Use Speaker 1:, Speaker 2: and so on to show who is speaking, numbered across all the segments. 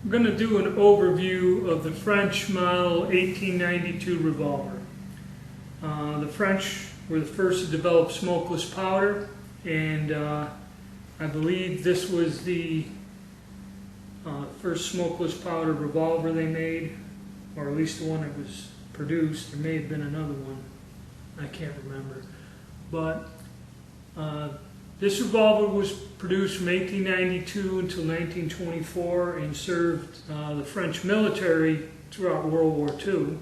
Speaker 1: I'm going to do an overview of the French model 1892 revolver. The French were the first to develop smokeless powder, and I believe this was the first smokeless powder revolver they made, or at least the one that was produced. There may have been another one, I can't remember. But this revolver was produced from 1892 until 1924 and served the French military throughout World War II,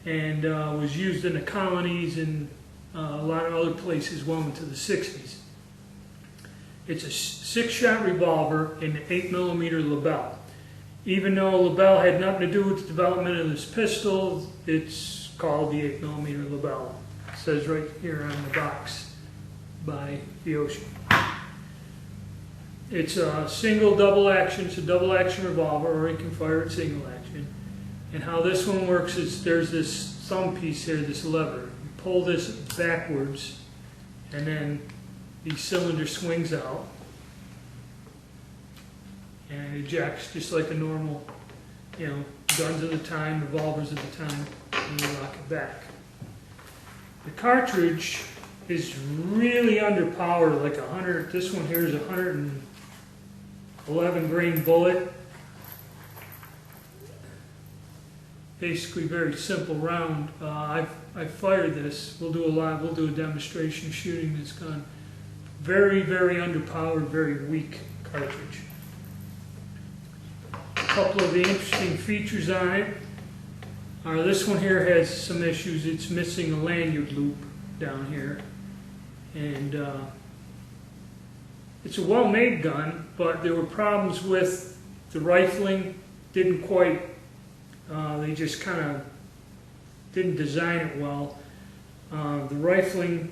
Speaker 1: and was used in the colonies and a lot of other places well into the 60s. It's a 6-shot revolver in an 8mm Lebel. Even though Lebel had nothing to do with the development of this pistol, it's called the 8mm Lebel. It says right here on the box by the ocean. It's a single double action. It's a double action revolver, or you can fire it single action. And how this one works is there's this thumb piece here, this lever. You pull this backwards, and then the cylinder swings out and ejects just like a normal, guns at the time, revolvers at the time, and you lock it back. The cartridge is really underpowered, like 100. This one here is 111 grain bullet. Basically, very simple round. I fired this. We'll do a demonstration shooting this gun. Very, very underpowered, very weak cartridge. A couple of the interesting features on it are this one here has some issues. It's missing a lanyard loop down here. And it's a well-made gun, but there were problems with the rifling. Didn't quite, they just kind of didn't design it well. The rifling,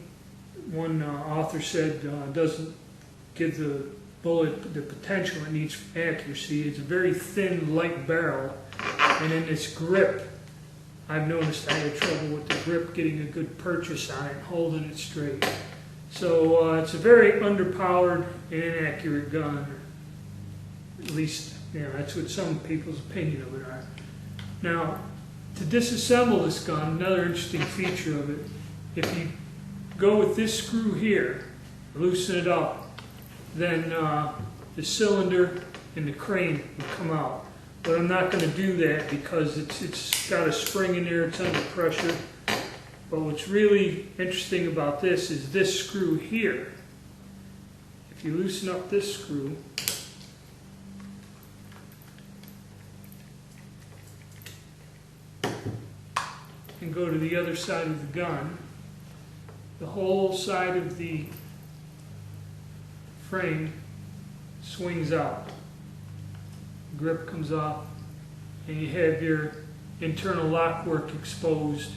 Speaker 1: one author said, doesn't give the bullet the potential it needs for accuracy. It's a very thin, light barrel, and in this grip, I've noticed I had trouble with the grip, getting a good purchase on it and holding it straight. So it's a very underpowered and inaccurate gun. At least, that's what some people's opinion of it are. Now, to disassemble this gun, another interesting feature of it, if you go with this screw here, loosen it up, then the cylinder and the crane will come out. But I'm not going to do that because it's got a spring in there, it's under pressure. But what's really interesting about this is this screw here. If you loosen up this screw, and go to the other side of the gun, the whole side of the frame swings out. The grip comes off, and you have your internal lock work exposed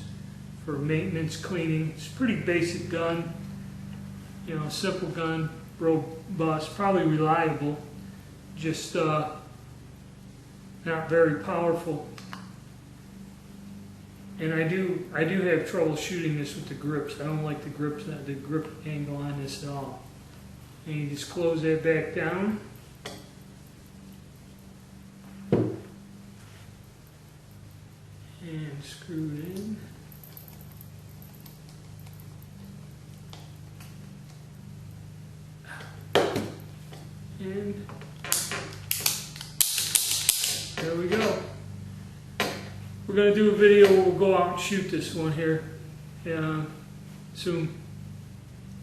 Speaker 1: for maintenance, cleaning. It's a pretty basic gun, simple gun, robust, probably reliable, just not very powerful. And I do have trouble shooting this with the grips. I don't like the grips, the grip angle on this at all. And you just close that back down. And screw it in. And there we go. We're going to do a video where we'll go out and shoot this one here soon.